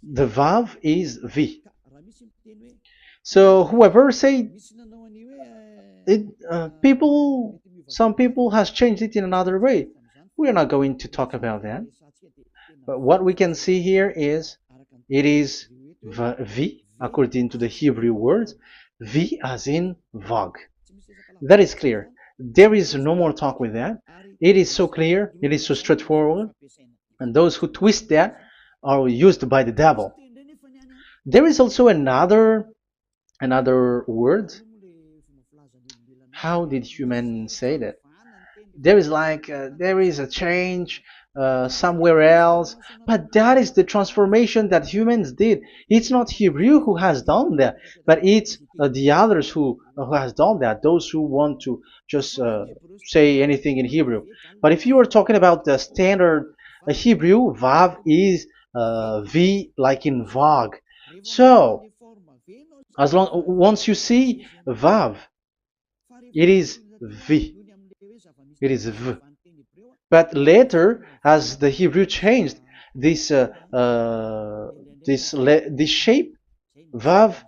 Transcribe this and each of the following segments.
The Vav is V. So whoever say it, some people has changed it in another way. We are not going to talk about that. But what we can see here is it is V according to the Hebrew words, V as in Vag. That is clear. There is no more talk with that. It is so clear. It is so straightforward. And those who twist that are used by the devil. There is also another word. How did humans say that? There is there is a change somewhere else, but that is the transformation that humans did. It's not Hebrew who has done that, but it's the others who has done that. Those who want to just say anything in Hebrew. But if you are talking about the standard Hebrew, Vav is V like in Vag. So as long once you see Vav, it is V. It is V. But later, as the Hebrew changed, this this shape, Vav,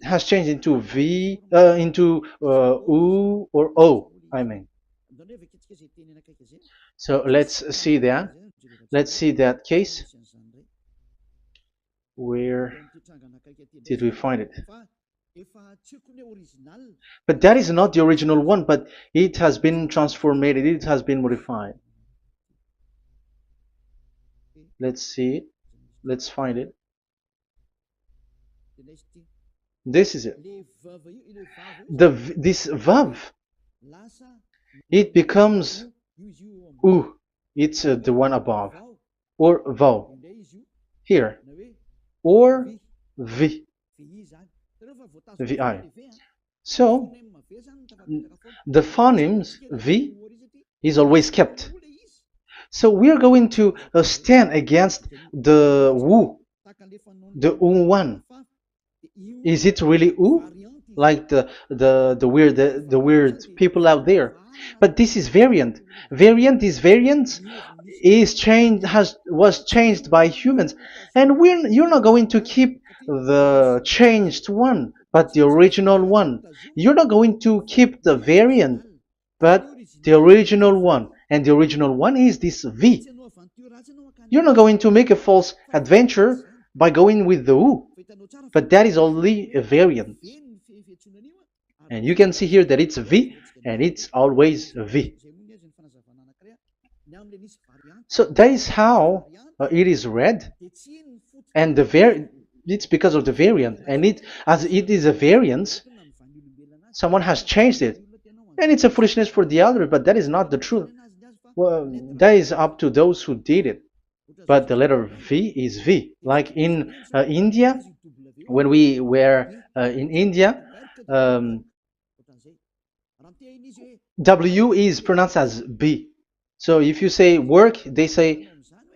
has changed into V, into U or O. I mean. So let's see that. Let's see that case. Where did we find it? But that is not the original one, but it has been transformed, it has been modified. Let's see it. Let's find it. This is it. This vav, it becomes u. It's the one above, or vau here, or v, vi. So the phonemes v is always kept. So we are going to stand against the wu, the u one. Is it really u? Like the weird people out there. But this is variant. Variance is changed, was changed by humans, and you're not going to keep the changed one, but the original one. You're not going to keep the variant, but the original one, and the original one is this V. You're not going to make a false adventure by going with the U, but that is only a variant. And you can see here that it's V, and it's always V. So that is how it is read, and it's because of the variant, and as it is a variance, someone has changed it, and it's a foolishness for the other, but that is not the truth. Well, that is up to those who did it. But the letter V is V. Like in India, when we were in India, W is pronounced as B. So if you say work, they say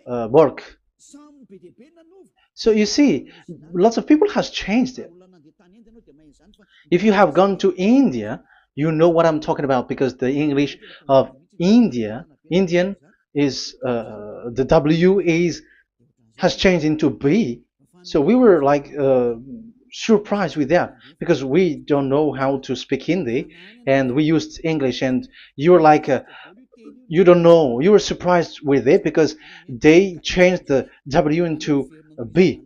work. So you see, lots of people has changed it. If you have gone to India, you know what I'm talking about, because the English of Indian is the W has changed into B. So we were like surprised with that, because we don't know how to speak Hindi, and we used English, and you're like you don't know, you were surprised with it because they changed the W into a B.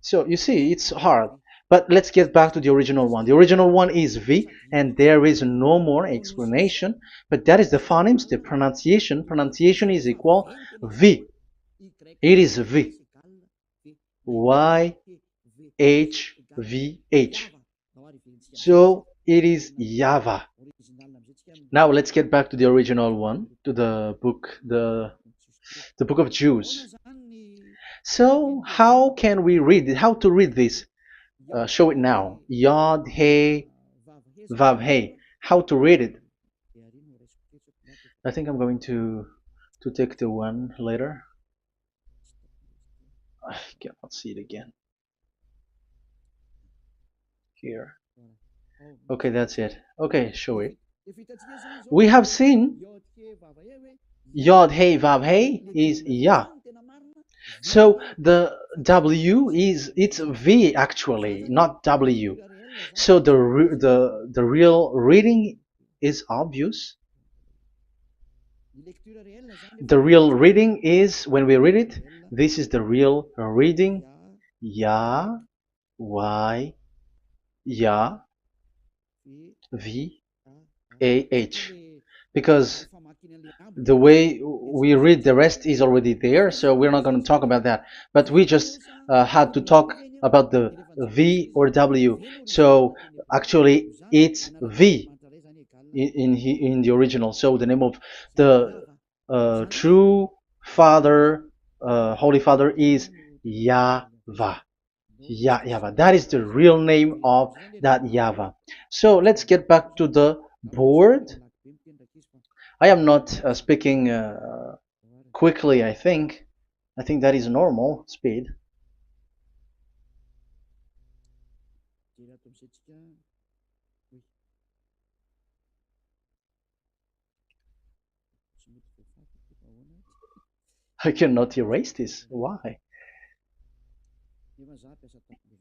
So you see, it's hard. But let's get back to the original one. The original one is V, and there is no more explanation. But that is the phonemes, the pronunciation. Pronunciation is equal V. It is V. Y H V H. So it is YAHVAH. Now let's get back to the original one, to the book, the book of Jews. So how can we read it? How to read this? Show it now. Yod He Vav He. How to read it? I think I'm going to take the one later. I cannot see it again. Here. Okay, that's it. Okay, show it. We have seen Yod He Vav He is Yah. So the W is it's V actually, not W. So the real reading is obvious. The real reading is when we read it. This is the real reading. Ya, Y, Ya, V, A, H. Because the way we read the rest is already there, so we're not going to talk about that. But we just had to talk about the V or W. So actually, it's V in the original. So the name of the true Father, Holy Father, is YAHVAH. YAHVAH. That is the real name of that YAHVAH. So let's get back to the board. I am not speaking quickly, I think. I think that is normal speed. I cannot erase this. Why?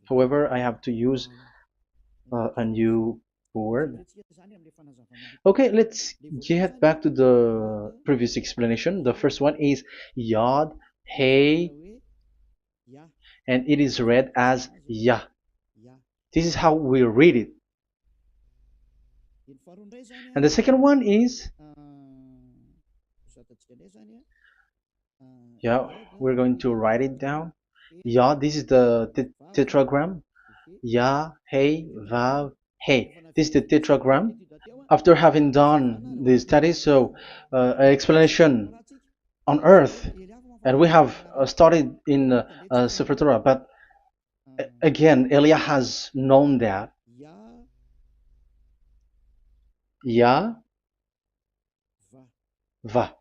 However, I have to use a new board. Okay, let's get back to the previous explanation. The first one is Yod, Hey, and it is read as Yah. This is how we read it. And the second one is, yeah, we're going to write it down. Yah, this is the tetragram. Yah, Hey, Vav, Hey. This is the tetragram. After having done the studies, so an explanation on earth, and we have started in Sefer Torah, but again, Elia has known that. Yah, Va.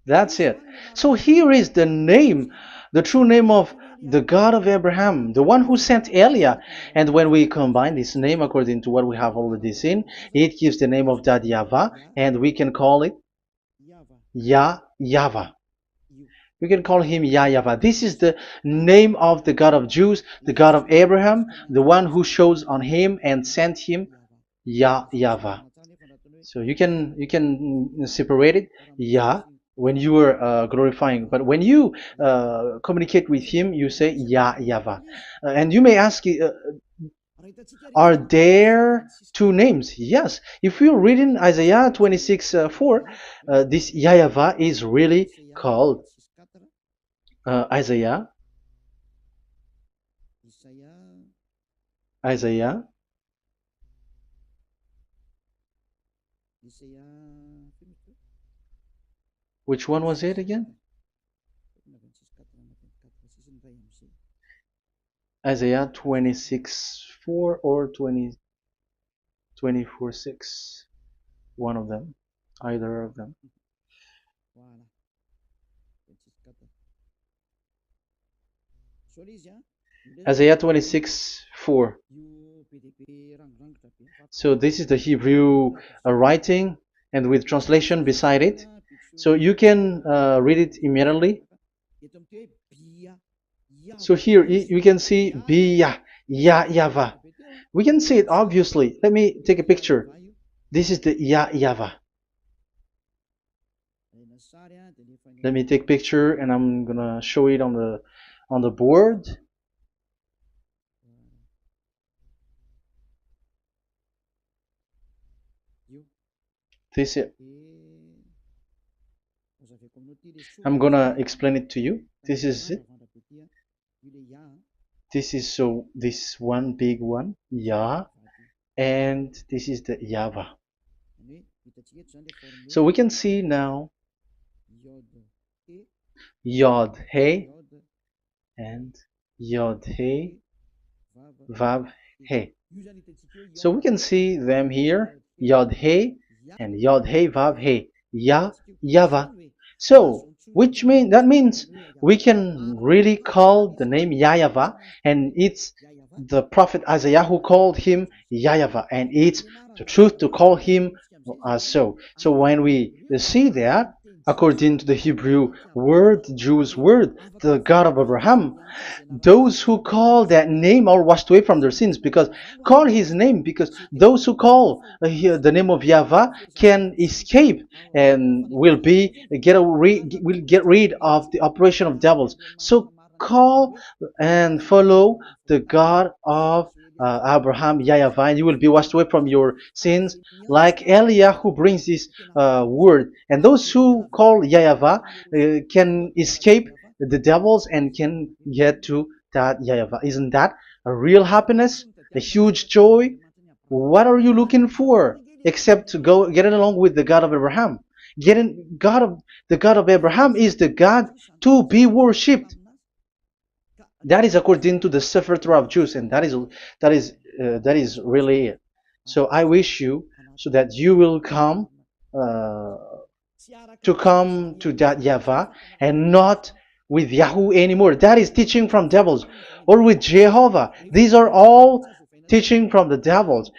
That's it. So here is the name, the true name of the God of Abraham, the one who sent Elia. And when we combine this name according to what we have already seen, it gives the name of that YAHVAH, and we can call it YAHVAH. We can call him YAHVAH. This is the name of the God of Jews, the God of Abraham, the one who shows on him and sent him, YAHVAH. So you can separate it, Yah, when you are glorifying, but when you communicate with him, you say YAHVAH. And you may ask, are there two names? Yes. If you read in Isaiah 26:4, this YAHVAH is really called Isaiah. Which one was it again? Isaiah 26:4 or 24:6. One of them. Either of them. Isaiah 26:4. So this is the Hebrew writing, and with translation beside it. So you can read it immediately. So here you can see Biyah, YAHVAH. We can see it obviously. Let me take a picture. This is the YAHVAH. Let me take a picture, and I'm gonna show it on the board. This is. I'm gonna explain it to you. This is it. This is this one big one, Yah, and this is the YAHVAH. So we can see now Yod He and Yod He Vav He. So we can see them here, Yod He and Yod He Vav He, YAHVAH. So that means we can really call the name YAHVAH, and it's the prophet Isaiah who called him YAHVAH, and it's the truth to call him as so. So when we see that, according to the Hebrew word, the Jewish word, the God of Abraham. Those who call that name are washed away from their sins, because call his name, because those who call the name of Yahweh can escape and will get rid of the operation of devils. So call and follow the God of Abraham, Yahweh, and you will be washed away from your sins, like Eliah who brings this word. And those who call Yahweh can escape the devils and can get to that Yahweh. Isn't that a real happiness, a huge joy? What are you looking for except to go getting along with the God of Abraham? The God of Abraham is the God to be worshipped. That is according to the Sefer Torah of Jews, and that is really it. So I wish you so that you will uh, come to that Yahweh and not with Yahoo anymore. That is teaching from devils, or with Jehovah. These are all teaching from the devils.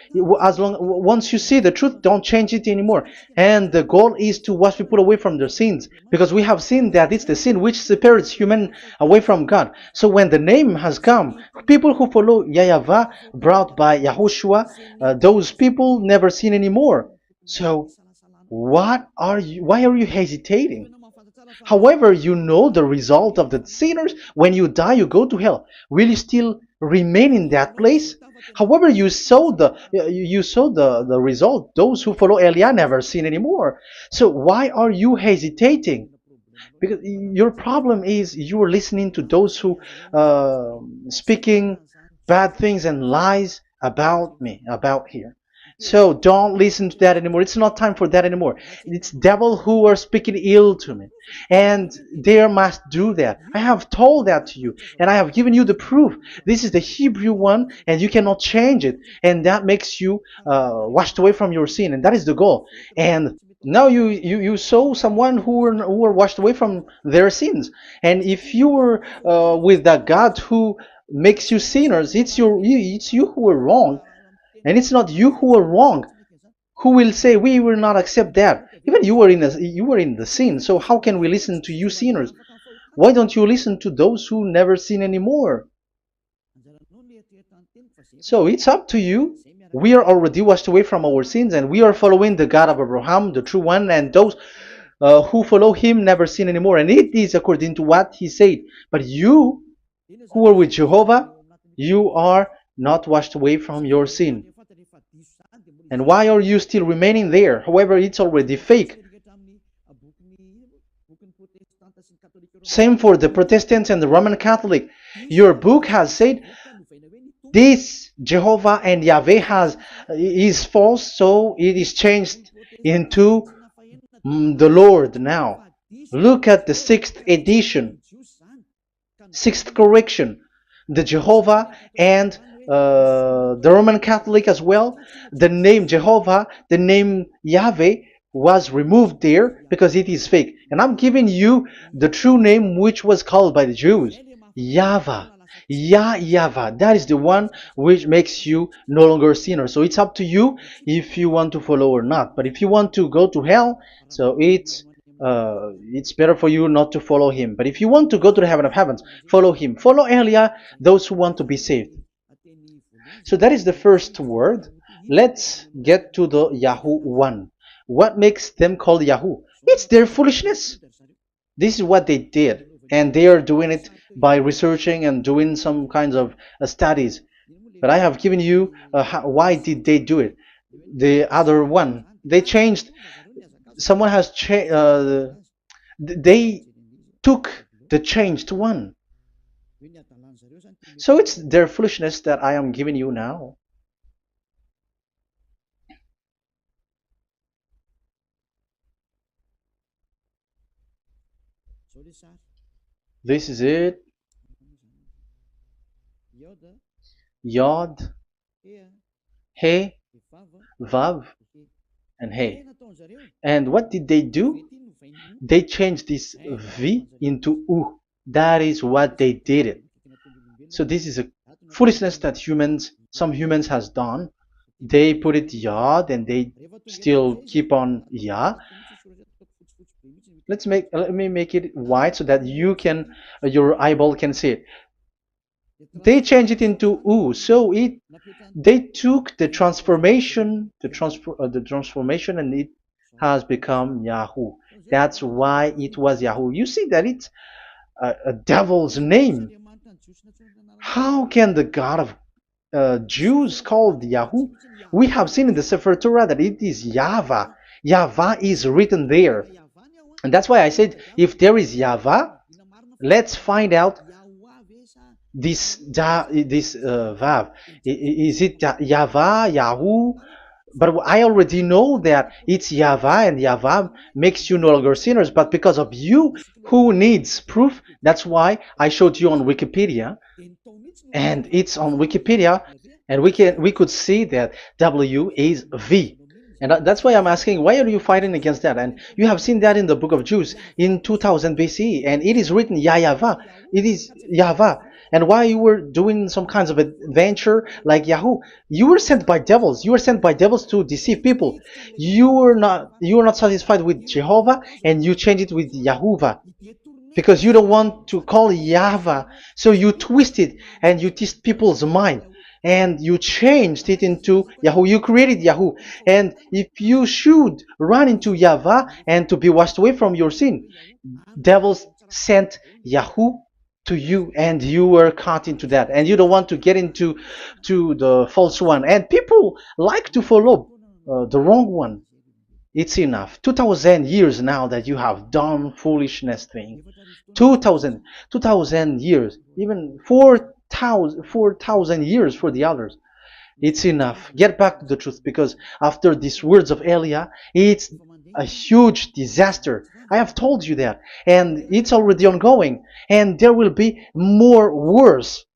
As long once you see the truth, don't change it anymore. And the goal is to wash people away from their sins, because we have seen that it's the sin which separates human away from God. So when the name has come, people who follow Yahweh brought by Yahushua, those people never sin anymore. So why are you hesitating? However, you know the result of the sinners. When you die, you go to hell. Will you still remain in that place? However, you saw the result. Those who follow Eliah never sin anymore. So why are you hesitating? Because your problem is you are listening to those who speaking bad things and lies about me, about here. So don't listen to that anymore. It's not time for that anymore. It's devil who are speaking ill to me, and they must do that. I have told that to you, and I have given you the proof. This is the Hebrew one, and you cannot change it, and that makes you washed away from your sin, and that is the goal. And now you saw someone who were washed away from their sins, and if you were with that God who makes you sinners, it's you who are wrong, and it's not you who are wrong. Who will say we will not accept that? Even you were in the sin, so how can we listen to you sinners? Why don't you listen to those who never sin anymore? So it's up to you. We are already washed away from our sins, and we are following the God of Abraham, the true one, and those who follow him never sin anymore. And it is according to what he said. But you who are with Jehovah, you are not washed away from your sin. And why are you still remaining there? However, it's already fake. Same for the Protestants and the Roman Catholic. Your book has said this Jehovah and Yahweh is false, so it is changed into the Lord now. Look at the sixth edition, sixth correction. The Jehovah and the Roman Catholic as well. The name Jehovah, the name Yahweh was removed there because it is fake. And I'm giving you the true name which was called by the Jews, YAHVAH. YAHVAH. That is the one which makes you no longer a sinner. So it's up to you if you want to follow or not. But if you want to go to hell, so it's better for you not to follow him. But if you want to go to the heaven of heavens, follow him. Follow Eliah, those who want to be saved. So that is the first word. Let's get to the Yahoo one. What makes them called Yahoo? It's their foolishness. This is what they did, and they are doing it by researching and doing some kinds of studies. But I have given you why did they do it. The other one, they changed. Someone has changed. They took the changed one. So it's their foolishness that I am giving you now. This is it. Yod, He, Vav, and He. And what did they do? They changed this V into U. That is what they did it. So this is a foolishness that some humans has done. They put it Yod and they still keep on Yah. Let me make it white so that you can your eyeball can see it. They changed it into U, so it they took the transformation, and it has become Yahoo. That's why it was Yahoo. You see that it's a devil's name. How can the God of Jews called Yahoo? We have seen in the Sefer Torah that it is YAHVAH. YAHVAH is written there. And that's why I said, if there is YAHVAH, let's find out this Vav. Is it YAHVAH, Yahoo? But I already know that it's YAHVAH, and YAHVAH makes you no longer sinners. But because of you, who needs proof? That's why I showed you on Wikipedia, and it's on Wikipedia, and we could see that W is V. And that's why I'm asking, why are you fighting against that? And you have seen that in the book of Jude in 2000 BCE, and it is written YAHVAH. It is YAHVAH. And why you were doing some kinds of adventure like Yahoo? You were sent by devils. You were sent by devils to deceive people. You were not satisfied with Jehovah, and you changed it with Yahuwah, because you don't want to call Yahweh. So you twist it and you twist people's mind, and you changed it into Yahoo. You created Yahoo. And if you should run into Yahweh and to be washed away from your sin, devils sent Yahoo to you, and you were caught into that, and you don't want to get into the false one, and people like to follow the wrong one. It's enough. 2000 years now that you have done foolishness thing. 2000 years, even 4,000 years for the others. It's enough. Get back to the truth, because after these words of Elia, it's a huge disaster. I have told you that, and it's already ongoing, and there will be more worse.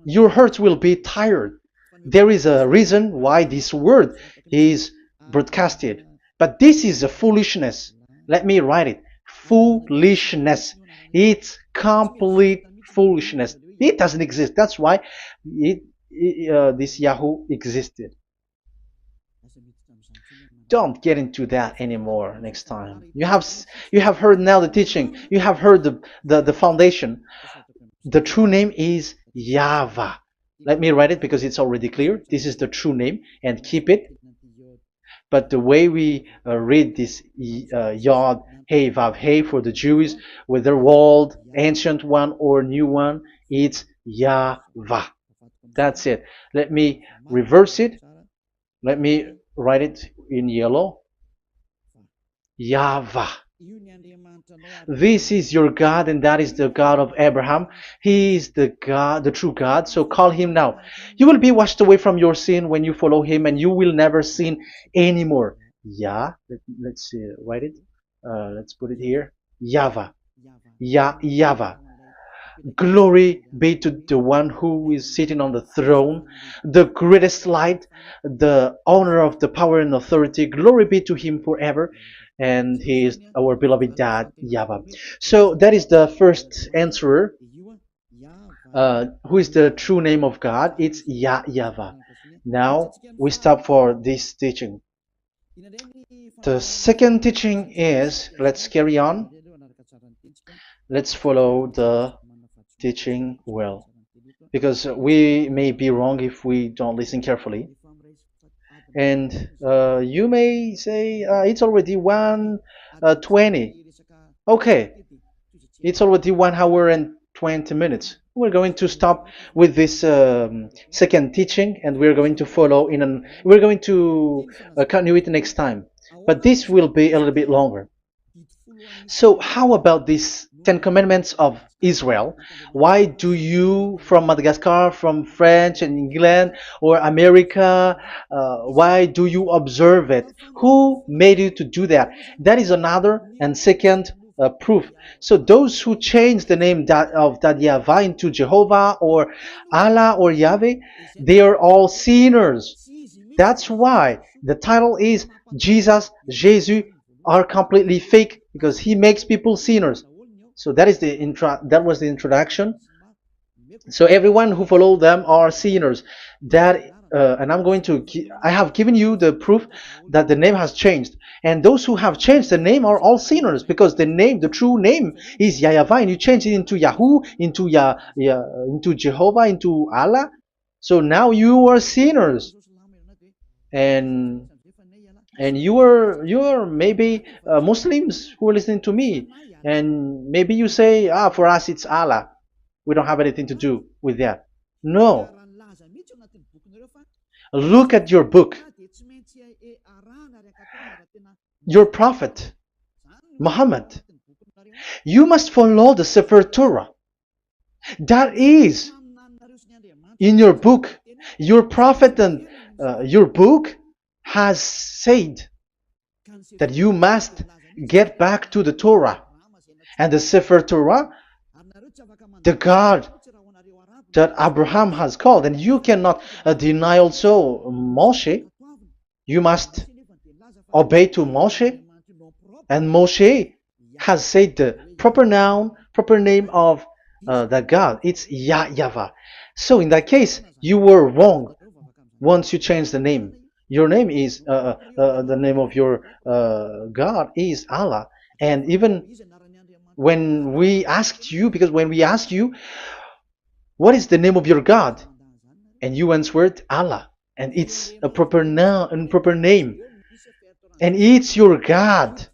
Your heart will be tired. There is a reason why this word is broadcasted, but this is a foolishness. Let me write it. Foolishness. It's complete foolishness. It doesn't exist. That's why this Yahoo existed. Don't get into that anymore next time. You have heard now the teaching. You have heard the foundation. The true name is YAHVAH. Let me write it because it's already clear. This is the true name, and keep it. But the way we read this Yod, Hey, Vav, Hey for the Jews, whether old, ancient one or new one, it's YAHVAH. That's it. Let me reverse it. Let me write it in yellow. YAHVAH. This is your God, and that is the God of Abraham. He is the God, the true God. So call him now. You will be washed away from your sin when you follow him, and you will never sin anymore. Let's write it. Let's put it here. YAHVAH. YAHVAH. Glory be to the one who is sitting on the throne, the greatest light, the owner of the power and authority. Glory be to him forever. And he is our beloved dad, YAHVAH. So that is the first answer. Who is the true name of God? It's YAHVAH. Now we stop for this teaching. The second teaching is, let's carry on. Let's follow the teaching well, because we may be wrong if we don't listen carefully. And you may say it's already 1:20. Okay, it's already 1 hour and 20 minutes. We're going to stop with this second teaching, and we're going to follow we're going to continue it next time, but this will be a little bit longer. So how about these 10 commandments of Israel? Why do you from Madagascar, from France and England or America, why do you observe it? Who made you to do that? That is another and second proof. So those who change the name of Yahavah into Jehovah or Allah or Yahweh, they are all sinners. That's why the title is Jesus are completely fake, because he makes people sinners. So that was the introduction. So everyone who follow them are sinners. That and I'm going to, I have given you the proof that the name has changed. And those who have changed the name are all sinners, because the name, the true name is YAHVAH, and you change it into Yahoo, into into Jehovah, into Allah. So now you are sinners, and you are maybe Muslims who are listening to me, and maybe you say, for us it's Allah. We don't have anything to do with that. No, look at your book. Your prophet Muhammad. You must follow the Sefer Torah. That is in your book. Your prophet and your book has said that you must get back to the Torah. And the Sefer Torah, the God that Abraham has called. And you cannot deny also Moshe. You must obey to Moshe. And Moshe has said the proper noun, proper name of the God. It's YAHVAH. So in that case, you were wrong once you change the name. Your name is, the name of your God is Allah. And even when we asked you, because when we asked you, what is the name of your God? And you answered Allah. And it's a proper noun and proper name. And it's your God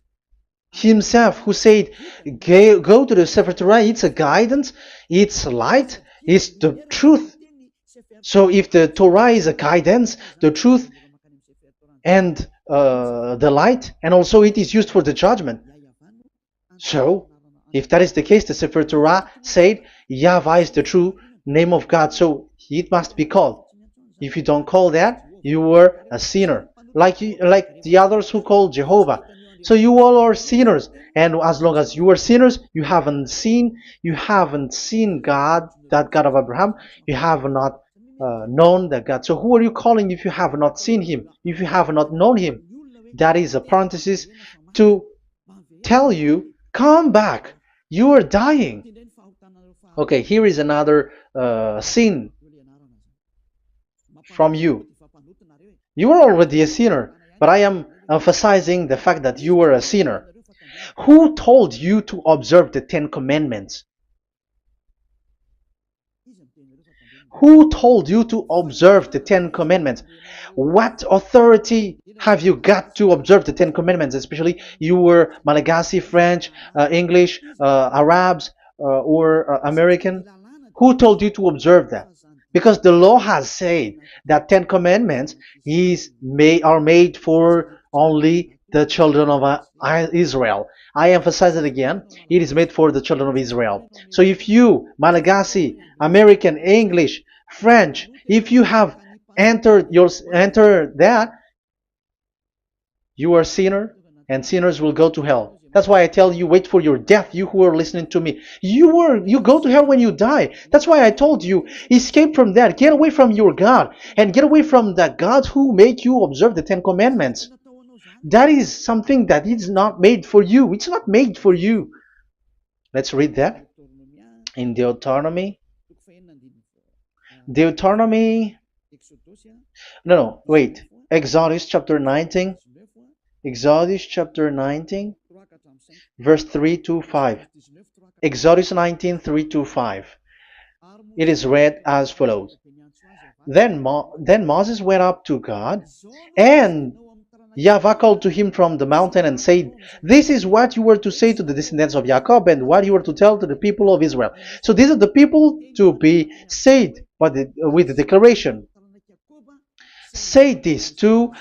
Himself who said, go to the Sefer Torah. It's a guidance, it's light, it's the truth. So if the Torah is a guidance, the truth, and the light, and also it is used for the judgment. So if that is the case, the Sefer Torah said YAHVAH is the true name of God, so it must be called. If you don't call that, you were a sinner, like the others who call Jehovah. So you all are sinners, and as long as you are sinners, you haven't seen God, that God of Abraham. You have not known that God. So who are you calling if you have not seen Him? If you have not known Him? That is a parenthesis to tell you, come back. You are dying. Okay, here is another sin from you. You are already a sinner, but I am emphasizing the fact that you were a sinner. Who told you to observe the 10 Commandments? Who told you to observe the 10 Commandments? What authority have you got to observe the 10 Commandments? Especially you were Malagasy, French, English, Arabs, or American. Who told you to observe that? Because the law has said that 10 Commandments are made for only the children of Israel. I emphasize it again. It is made for the children of Israel. So if you, Malagasy, American, English, French, if you have entered that, you are a sinner, and sinners will go to hell. That's why I tell you, wait for your death, you who are listening to me. You go to hell when you die. That's why I told you, escape from that. Get away from your God, and get away from that God who made you observe the 10 Commandments. That is something that is not made for you. It's not made for you. Let's read that in Deuteronomy. No, wait. Exodus chapter 19. Exodus chapter 19, verse 3 to 5. Exodus 19, 3 to 5. It is read as follows. Then Moses went up to God, and YAHVAH called to him from the mountain and said, this is what you were to say to the descendants of Jacob, and what you were to tell to the people of Israel. So these are the people to be saved with the declaration. Say this to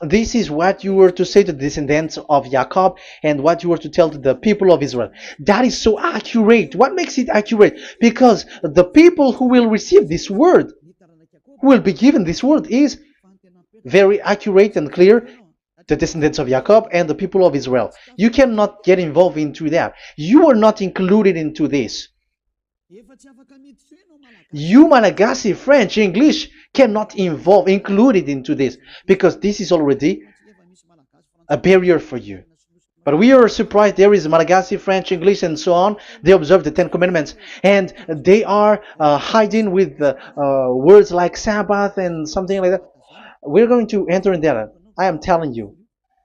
this is what you were to say to the descendants of Jacob, and what you were to tell to the people of Israel. That is so accurate. What makes it accurate? Because the people who will receive this word, who will be given this word, is very accurate and clear. The descendants of Jacob and the people of Israel. You cannot get involved into that. You are not included into this. You, Malagasy, French, English, cannot included into this, because this is already a barrier for you. But we are surprised there is Malagasy, French, English, and so on. They observe the Ten Commandments, and they are hiding with words like Sabbath and something like that. We're going to enter in that. I am telling you,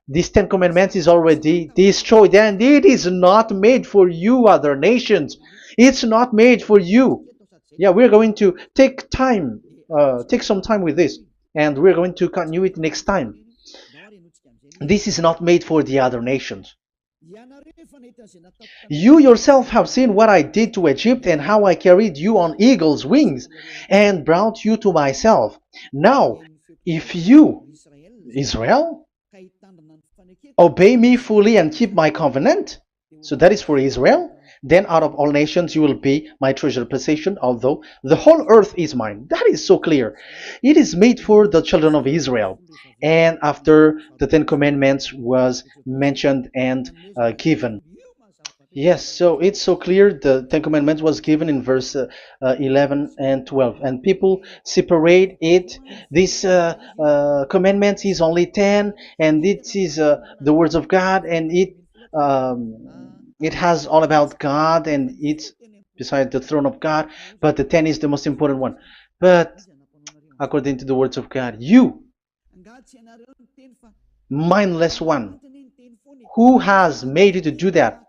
this Ten Commandments is already destroyed, and it is not made for you, other nations. It's not made for you. Yeah, we're going to take some time with this, and we're going to continue it next time. This is not made for the other nations. You yourself have seen what I did to Egypt and how I carried you on eagle's wings and brought you to myself. Now, if you, Israel, obey me fully and keep my covenant, so that is for Israel, then out of all nations you will be my treasured possession, although the whole earth is mine. That is so clear. It is made for the children of Israel. And after the Ten Commandments was mentioned and given. Yes, so it's so clear. The Ten Commandments was given in verse 11 and 12, and people separate it. This commandment is only 10, and it is the words of God, and it has all about God, and it's beside the throne of God. But the 10 is the most important one. But according to the words of God, you, mindless one, who has made you to do that?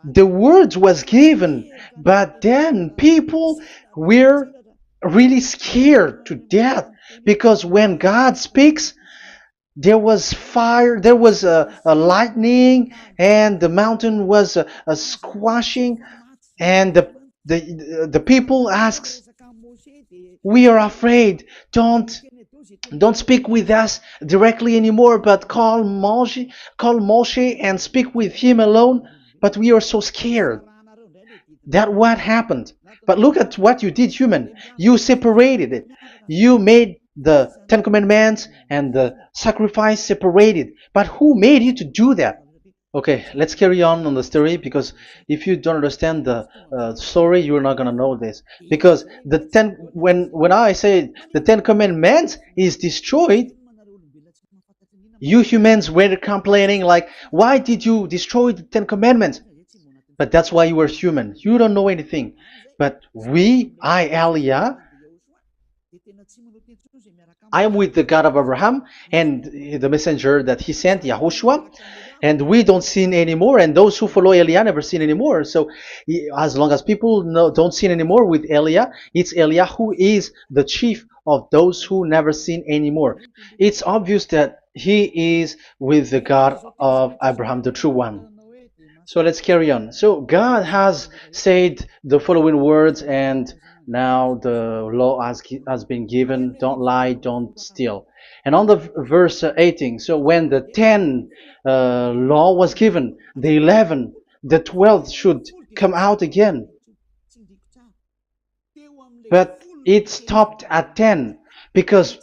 The words was given, but then people were really scared to death, because when God speaks, there was fire, there was a lightning, and the mountain was a squashing, and the people asks, "We are afraid. Don't speak with us directly anymore, but call Moshe and speak with him alone." But we are so scared. That what happened. But look at what you did, human. You separated it. You made the Ten Commandments and the sacrifice separated. But who made you to do that? Okay, let's carry on the story, because if you don't understand the story, you're not gonna know this. Because when I say the Ten Commandments is destroyed, you humans were complaining like, why did you destroy the Ten Commandments? But that's why you are human. You don't know anything. But Elia, I am with the God of Abraham and the messenger that he sent, YAHOSHUAH, and we don't sin anymore, and those who follow Elia never sin anymore. So as long as people don't sin anymore with Elia, it's Elia who is the chief of those who never sin anymore. It's obvious that he is with the God of Abraham, the true one. So let's carry on. So God has said the following words, and now the law has been given. Don't lie, don't steal. And on the verse 18, so when the 10 law was given, the 11, the 12th should come out again. But it stopped at 10 because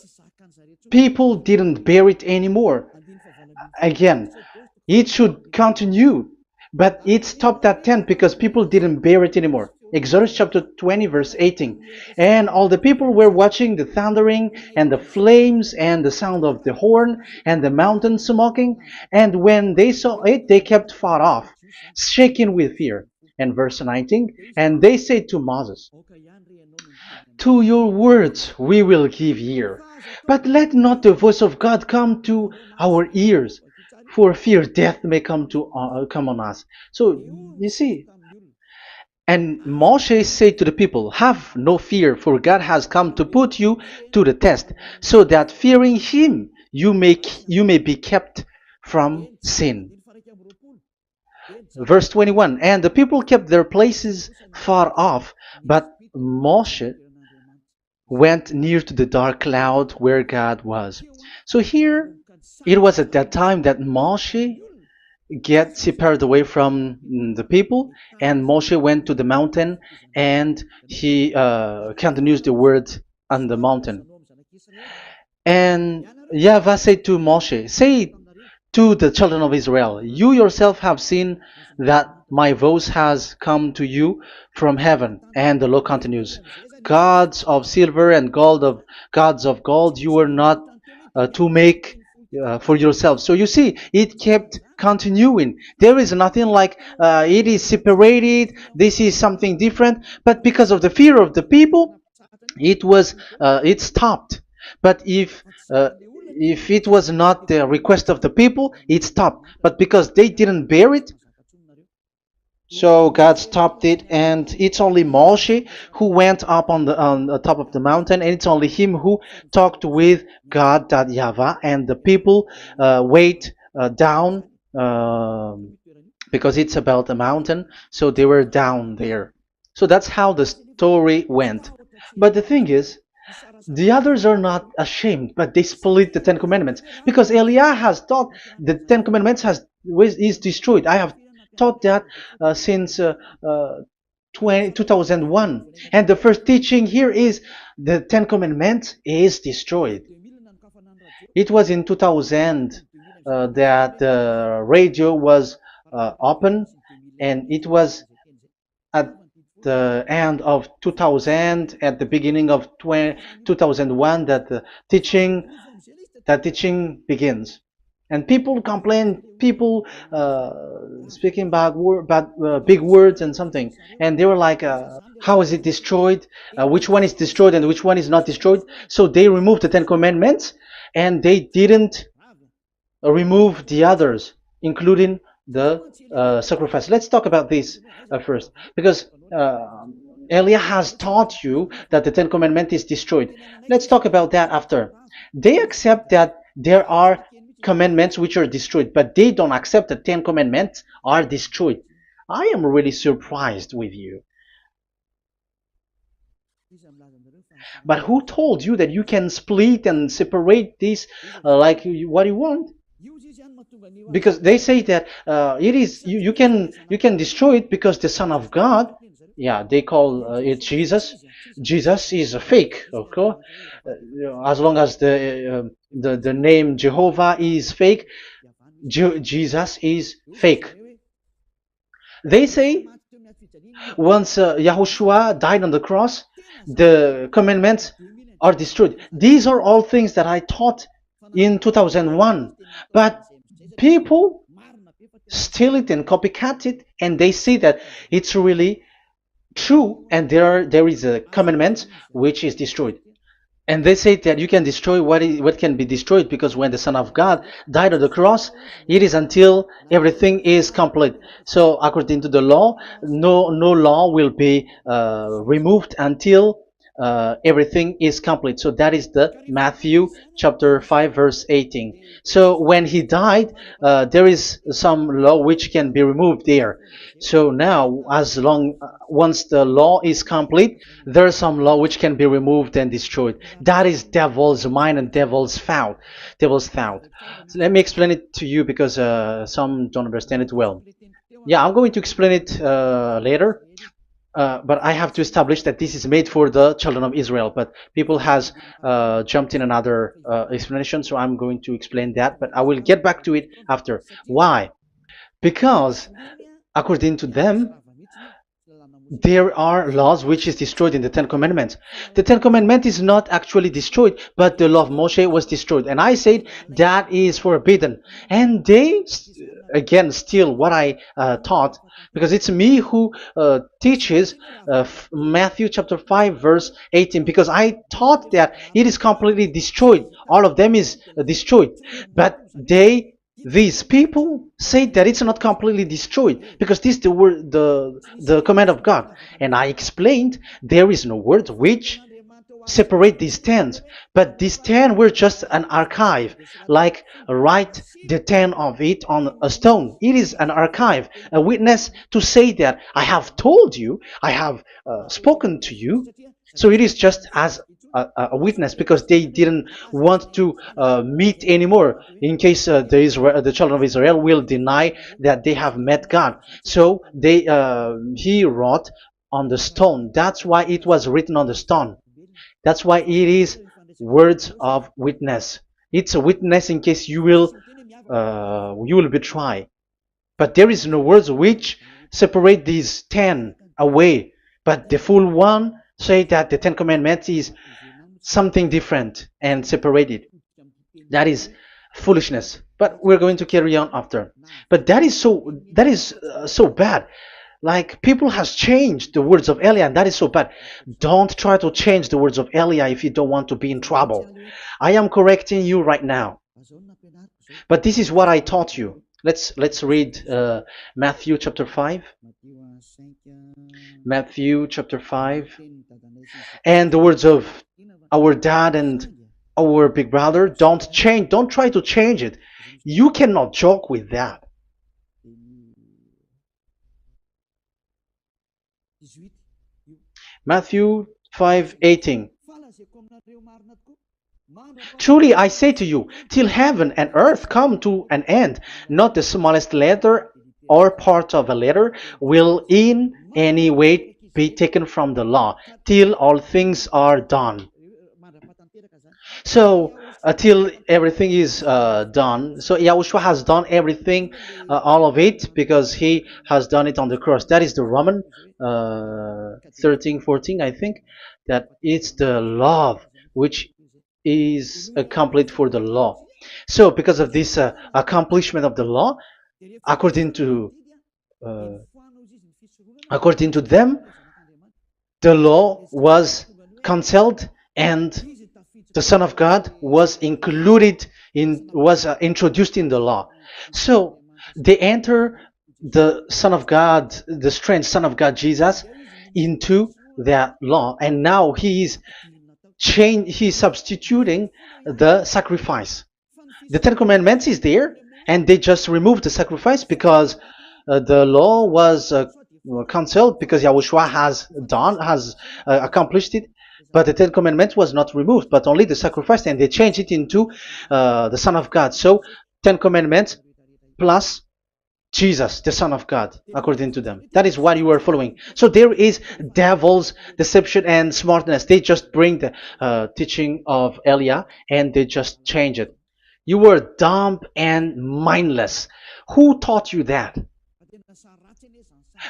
people didn't bear it anymore. Again, it should continue. But it stopped at 10 because people didn't bear it anymore. Exodus chapter 20 verse 18. And all the people were watching the thundering and the flames and the sound of the horn and the mountain smoking. And when they saw it, they kept far off, shaking with fear. And verse 19. And they said to Moses, "To your words we will give ear, but let not the voice of God come to our ears, for fear death may come on us." So you see, and Moshe said to the people, "Have no fear, for God has come to put you to the test, so that fearing Him you may be kept from sin." Verse 21. And the people kept their places far off, but Moshe went near to the dark cloud where God was. So here, it was at that time that Moshe get separated away from the people, and Moshe went to the mountain, and he continues the word on the mountain. And YAHVAH said to Moshe, "Say to the children of Israel, you yourself have seen that my voice has come to you from heaven." And the law continues, "Gods of silver and gods of gold you were not to make for yourself. So you see, it kept continuing. There is nothing like it is separated. This is something different. But because of the fear of the people, it stopped. But if it was not the request of the people, it stopped. But because they didn't bear it, so God stopped it, and it's only Moshe who went up on the top of the mountain, and it's only him who talked with God, that YAHVAH, and the people wait down, because it's about a mountain, so they were down there. So that's how the story went. But the thing is, the others are not ashamed, but they split the Ten Commandments, because Eliah has taught the Ten Commandments is destroyed. I have taught that since 2001, and the first teaching here is the Ten Commandments is destroyed. It was in 2000 that the radio was open, and it was at the end of 2000, at the beginning of 2001, that the teaching begins. And people complain, people speaking big words and something, and they were like, how is it destroyed? Which one is destroyed and which one is not destroyed? So they removed the Ten Commandments, and they didn't remove the others, including the sacrifice. Let's talk about this first, because Elia has taught you that the Ten Commandments is destroyed. Let's talk about that after. They accept that there are commandments which are destroyed, but they don't accept that 10 commandments are destroyed. I am really surprised with you. But who told you that you can split and separate this like what you want? Because they say that it is you can destroy it because the Son of God, yeah, they call it Jesus. Jesus is a fake, of course. As long as the name Jehovah is fake, Jesus is fake. They say once Yahushua died on the cross, the commandments are destroyed. These are all things that I taught in 2001, but people steal it and copycat it, and they say that it's really true, and there is a commandment which is destroyed. And they say that you can destroy what can be destroyed, because when the Son of God died on the cross, it is until everything is complete. So according to the law, no law will be removed until everything is complete. So that is the Matthew chapter 5 verse 18. So when he died, there is some law which can be removed there. So now, once the law is complete, there is some law which can be removed and destroyed. That is devil's mind and devil's thought. So let me explain it to you, because some don't understand it well. Yeah, I'm going to explain it later. But I have to establish that this is made for the children of Israel. But people has jumped in another explanation, so I'm going to explain that. But I will get back to it after. Why? Because according to them, there are laws which is destroyed in the Ten Commandments. The Ten Commandments is not actually destroyed, but the law of Moshe was destroyed. And I said that is forbidden. And they, again, steal what I taught, because it's me who teaches Matthew chapter 5 verse 18, because I taught that it is completely destroyed. All of them is destroyed. But these people say that it's not completely destroyed, because this is the command of God. And I explained there is no word which separate these 10, but these 10 were just an archive, like write the 10 of it on a stone. It is an archive, a witness to say that I have told you, I have spoken to you. So it is just as a witness, because they didn't want to meet anymore, in case the children of Israel will deny that they have met God. So he wrote on the stone. That's why it was written on the stone. That's why it is words of witness. It's a witness in case you will betray. But there is no words which separate these 10 away. But the full one say that the 10 commandments is something different and separated. That is foolishness. But we're going to carry on after. But that is so bad. Like people has changed the words of Elia, and that is so bad. Don't try to change the words of Elia if you don't want to be in trouble. I am correcting you right now. But this is what I taught you. Let's read Matthew chapter 5. Matthew chapter 5. And the words of our dad and our big brother, don't try to change it. You cannot joke with that. Matthew 5:18. Truly I say to you, till heaven and earth come to an end, not the smallest letter or part of a letter will in any way be taken from the law, till all things are done. So till everything is done, so Yahushua has done everything, all of it, because he has done it on the cross. That is the Roman 13, 14, I think, that it's the love which is complete for the law. So because of this accomplishment of the law, according to uh, according to them, the law was cancelled and the Son of God was included in was introduced in the law. So they enter the Son of God, the strange Son of God Jesus, into that law, and now he is he's substituting the sacrifice. The Ten Commandments is there, and they just removed the sacrifice because the law was cancelled because Yahushua has accomplished it. But the Ten Commandments was not removed, but only the sacrifice, and they changed it into the Son of God. So Ten Commandments plus Jesus, the Son of God, according to them. That is what you are following. So there is devil's deception and smartness. They just bring the teaching of Elia and they just change it. You were dumb and mindless. Who taught you that?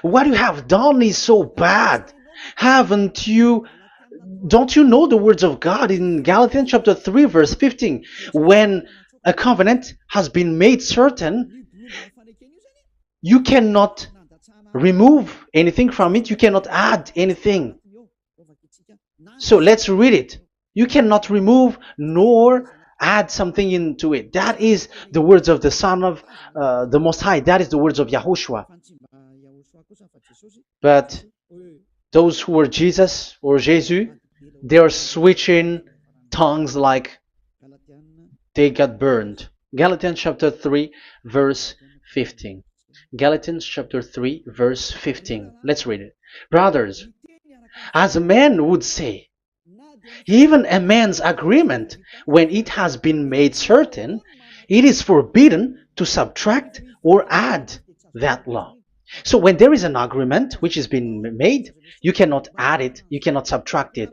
What you have done is so bad. Haven't you? Don't you know the words of God in Galatians chapter 3, verse 15? When a covenant has been made certain, you cannot remove anything from it. You cannot add anything. So let's read it. You cannot remove nor add something into it. That is the words of the Son of the Most High. That is the words of Yahushua. But those who were Jesus or Jesus, they are switching tongues like they got burned. Galatians chapter 3, verse 15. Galatians chapter 3, verse 15. Let's read it. Brothers, as a man would say, even a man's agreement, when it has been made certain, it is forbidden to subtract or add that law. So when there is an agreement which has been made, you cannot add it, you cannot subtract it.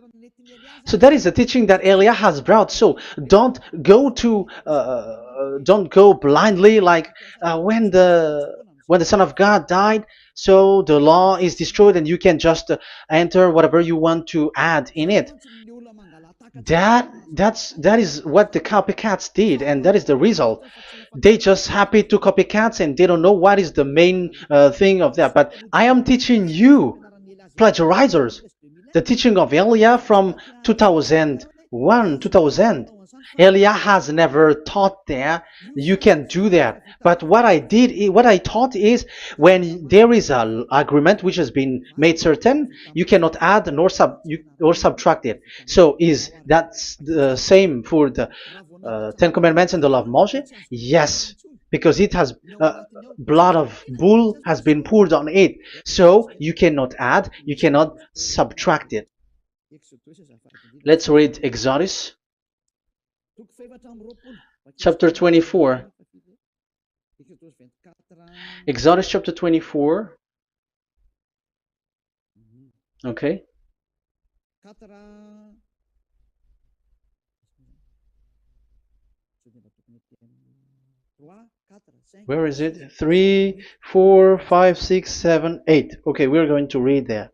So that is the teaching that Elia has brought. So don't go blindly like when the Son of God died. So the law is destroyed, and you can just enter whatever you want to add in it. That is what the copycats did, and that is the result. They just happy to copycats, and they don't know what is the main thing of that. But I am teaching you plagiarizers the teaching of Elia from 2001, 2000. Elia has never taught that you can do that. But what I taught is when there is an agreement which has been made certain, you cannot add or subtract it. So is that the same for the Ten Commandments and the law of Moshe? Yes, because it has blood of bull has been poured on it. So you cannot add, you cannot subtract it. Let's read Exodus chapter 24. Exodus chapter 24. Okay. Where is it? 3, 4, 5, 6, 7, 8. Okay, we're going to read there.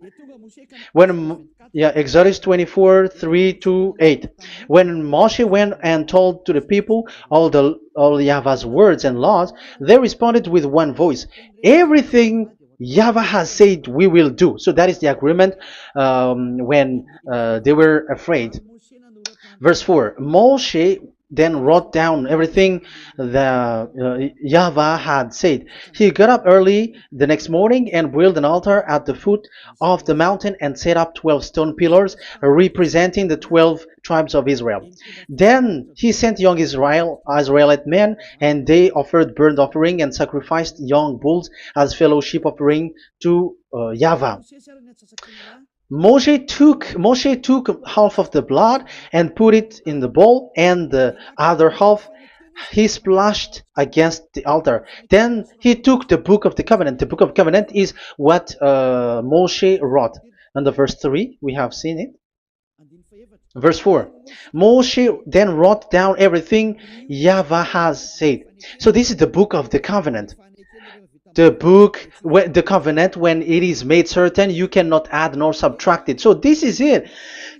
Yeah, Exodus 24, 3 to 8. When Moshe went and told to the people all Yahweh's words and laws, they responded with one voice. Everything Yahweh has said we will do. So that is the agreement when they were afraid. Verse 4, Moshe then wrote down everything the Yahweh had said. He got up early the next morning and built an altar at the foot of the mountain and set up 12 stone pillars representing the 12 tribes of Israel. Then he sent young Israelite men, and they offered burnt offering and sacrificed young bulls as fellowship offering to Yahweh. Moshe took half of the blood and put it in the bowl, and the other half he splashed against the altar. Then he took the book of the covenant. The book of covenant is what Moshe wrote. And the verse 3, we have seen it. Verse 4, Moshe then wrote down everything Yahweh has said. So this is the book of the covenant. The covenant, when it is made certain, you cannot add nor subtract it. So this is it.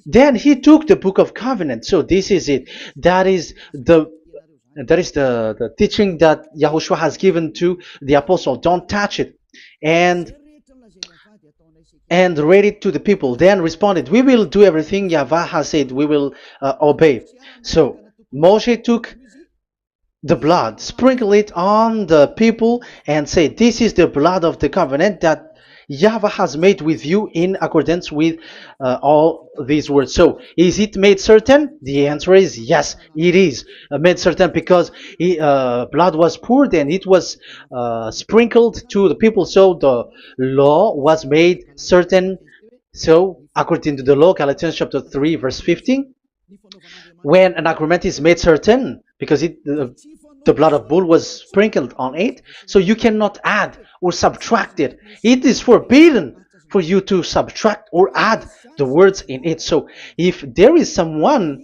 Then he took the book of covenant. So this is it. That is the teaching that Yahushua has given to the apostle. Don't touch it. And read it to the people. Then responded, we will do everything Yahweh has said. We will obey. So Moshe took the blood, sprinkle it on the people, and say, this is the blood of the covenant that Yahweh has made with you in accordance with all these words. So, is it made certain? The answer is yes, it is made certain, because blood was poured and it was sprinkled to the people. So the law was made certain. So, according to the law, Galatians chapter 3, verse 15, when an agreement is made certain, because the blood of bull was sprinkled on it, so you cannot add or subtract it. It is forbidden for you to subtract or add the words in it. So if there is something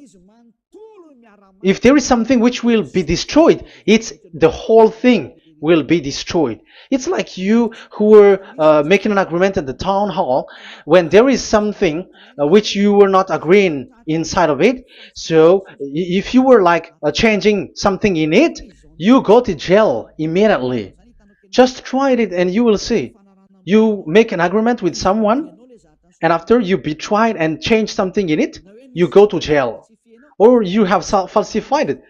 which will be destroyed, it's the whole thing will be destroyed. It's like you who were making an agreement at the town hall, when there is something which you were not agreeing inside of it. So if you were like changing something in it, you go to jail immediately. Just try it and you will see. You make an agreement with someone, and after you betray it and change something in it, you go to jail, or you have falsified it.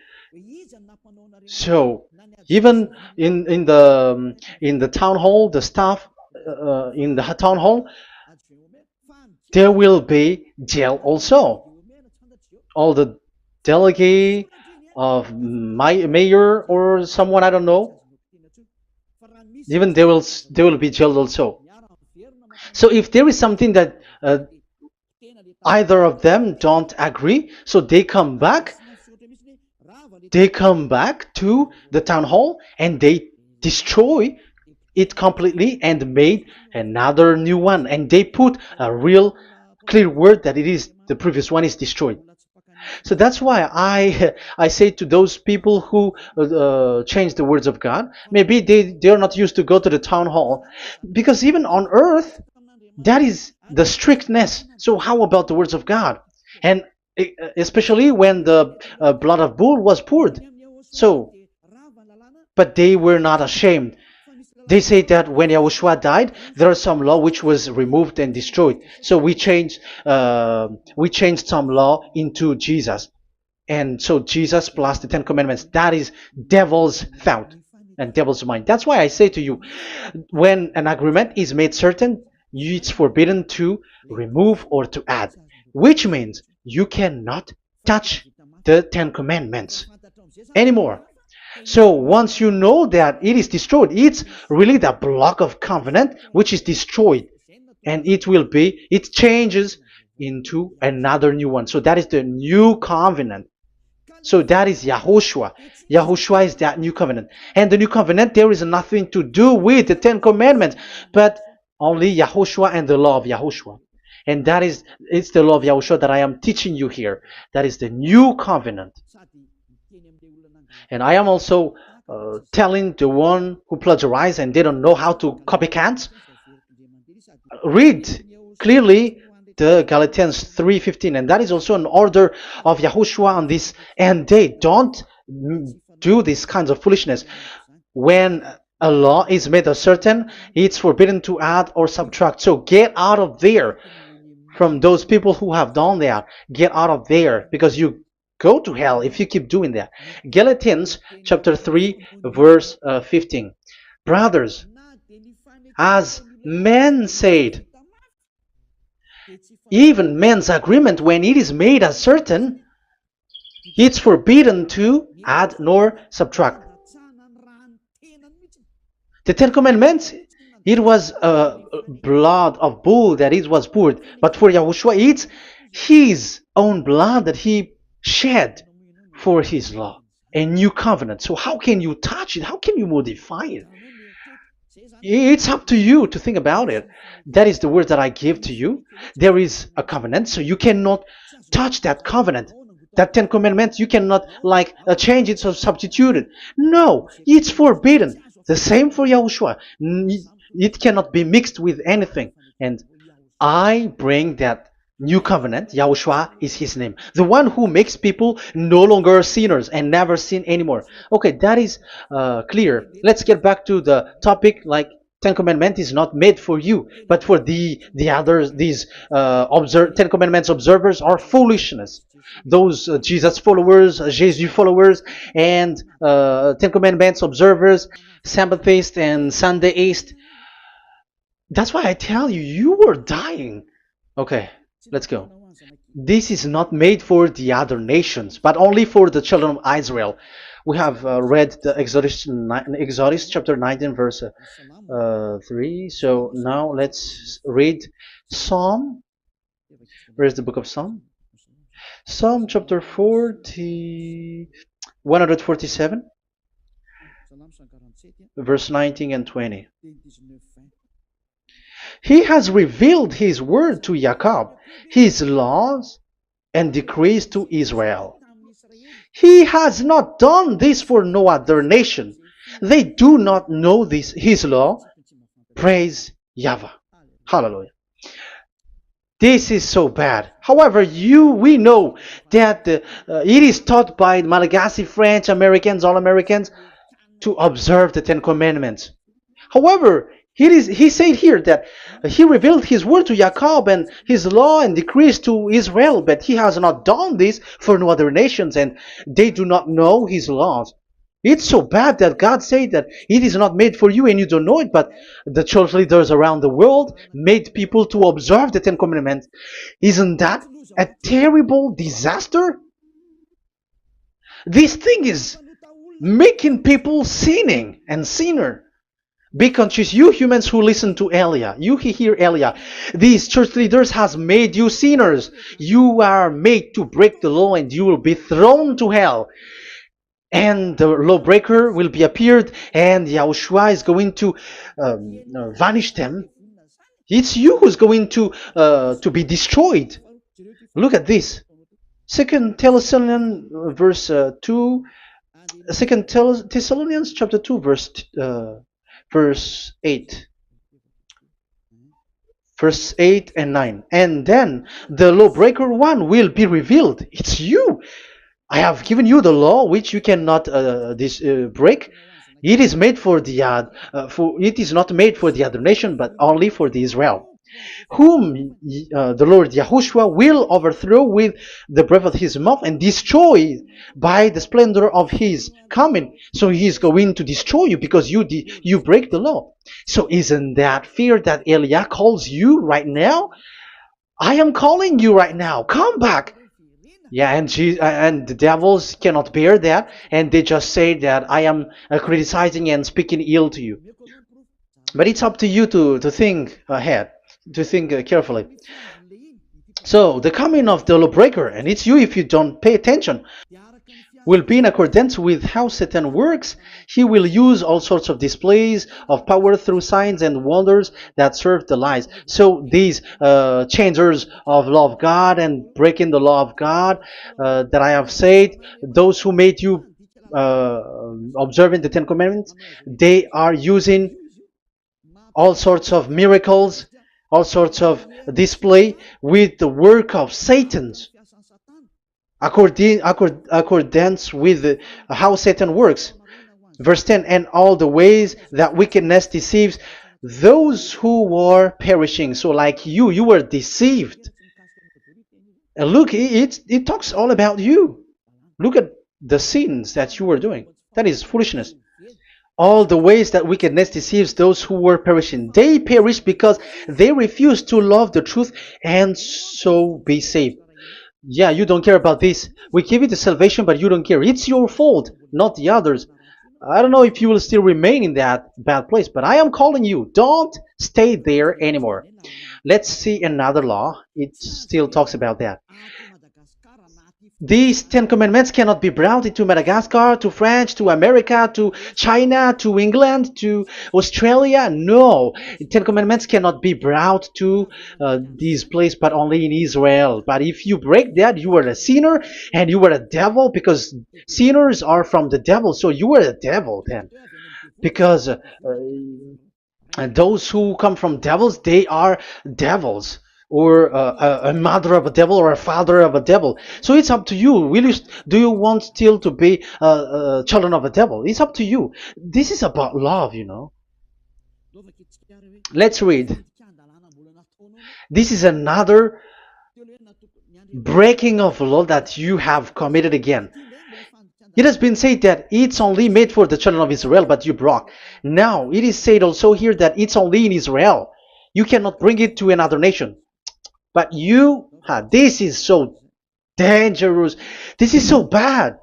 So even in the town hall, the staff in the town hall, there will be jail also. All the delegate of my mayor or someone, I don't know, even they will be jailed also. So if there is something that either of them don't agree, so they come back to the town hall and they destroy it completely and made another new one, and they put a real clear word that it is the previous one is destroyed. So that's why I say to those people who change the words of God, maybe they are not used to go to the town hall, because even on earth that is the strictness. So how about the words of God? And especially when the blood of bull was poured. So, but they were not ashamed. They say that when Yahushua died, there are some law which was removed and destroyed. So we changed some law into Jesus, and so Jesus plus the Ten Commandments. That is devil's thought and devil's mind. That's why I say to you, when an agreement is made certain, it's forbidden to remove or to add, which means you cannot touch the Ten Commandments anymore. So once you know that it is destroyed, it's really the block of covenant which is destroyed, and it changes into another new one. So that is the new covenant. So that is Yahushua. Yahushua is that new covenant. And the new covenant, there is nothing to do with the Ten Commandments, but only Yahushua and the law of Yahushua. And it's the law of Yahushua that I am teaching you here. That is the new covenant. And I am also telling the one who plagiarize and they don't know how to copycat, read clearly the Galatians 3:15, and that is also an order of Yahushua on this. And they don't do these kinds of foolishness. When a law is made a certain, it's forbidden to add or subtract. So get out of there from those people who have done that. Get out of there, because you go to hell if you keep doing that. Galatians chapter 3 verse 15. Brothers, as men said, even men's agreement, when it is made as certain, it's forbidden to add nor subtract. The Ten Commandments, it was blood of bull that it was poured, but for Yahushua, it's his own blood that he shed for his law, a new covenant. So how can you touch it? How can you modify it? It's up to you to think about it. That is the word that I give to you. There is a covenant, so you cannot touch that covenant. That Ten Commandments, you cannot change it or substitute it. No, it's forbidden. The same for Yahushua. It cannot be mixed with anything. And I bring that new covenant. Yahushua is his name. The one who makes people no longer sinners and never sin anymore. Okay, that is clear. Let's get back to the topic. Ten Commandments is not made for you, but for the others. These Ten Commandments observers are foolishness. Those Jesus followers, Jesus followers, and Ten Commandments observers, Sabbathists and Sundayist. That's why I tell you, you were dying. Okay, let's go. This is not made for the other nations, but only for the children of Israel. We have read the Exodus chapter 19 verse 3. So now let's read Psalm. Where is the book of Psalm? Psalm chapter 147, verse 19 and 20. He has revealed his word to Jacob, his laws and decrees to Israel. He has not done this for no other nation. They do not know this, his law. Praise YAHVAH. Hallelujah. This is so bad. However, we know that it is taught by Malagasy, French, Americans, all Americans, to observe the Ten Commandments. However, he said here that he revealed his word to Jacob and his law and decrees to Israel, but he has not done this for no other nations, and they do not know his laws. It's so bad that God said that it is not made for you and you don't know it, but the church leaders around the world made people to observe the Ten Commandments. Isn't that a terrible disaster? This thing is making people sinning and sinner. Be conscious, you humans who listen to Elia, you hear Elia. These church leaders has made you sinners. You are made to break the law and you will be thrown to hell. And the lawbreaker will be appeared, and Yahushua is going to vanish them. It's you who's going to be destroyed. Look at this. Second Thessalonians verse 2. Second Thessalonians chapter 2 verse 8. Verse 8 and 9. And then the lawbreaker one will be revealed. It's you. I have given you the law which you cannot break. It is made for the it is not made for the other nation, but only for the Israel, whom the Lord Yahushua will overthrow with the breath of his mouth and destroy by the splendor of his coming. So he is going to destroy you because you break the law. So isn't that fear that Elia calls you right now? I am calling you right now. Come back. Yeah, and the devils cannot bear that, and they just say that I am criticizing and speaking ill to you. But it's up to you to think ahead, to think carefully. So the coming of the lawbreaker, and it's you if you don't pay attention. will be in accordance with how Satan works. He will use all sorts of displays of power through signs and wonders that serve the lies. So these changers of law of God and breaking the law of God that I have said, those who made you uh, observing the Ten Commandments, they are using all sorts of miracles, all sorts of display with the work of Satan's accordance with how Satan works. Verse 10, and all the ways that wickedness deceives those who were perishing. So like you were deceived. And look, it talks all about you. Look at the sins that you were doing. That is foolishness. All the ways that wickedness deceives those who were perishing. They perish because they refuse to love the truth and so be saved. Yeah, you don't care about this. We give you the salvation, but you don't care. It's your fault, not the others. I don't know if you will still remain in that bad place, but I am calling you. Don't stay there anymore. Let's see another law. It still talks about that. These Ten Commandments cannot be brought into Madagascar, to France, to America, to China, to England, to Australia. No, Ten Commandments cannot be brought to these places, but only in Israel. But if you break that, you are a sinner and you are a devil, because sinners are from the devil. So you are a devil then, because and those who come from devils, they are devils, or a mother of a devil, or a father of a devil. So it's up to you. Do you want still to be children of a devil? It's up to you. This is about love. Let's read. This is another breaking of law that you have committed again. It has been said that it's only made for the children of Israel, but you broke. Now, it is said also here that it's only in Israel. You cannot bring it to another nation. But this is so dangerous. This is so bad.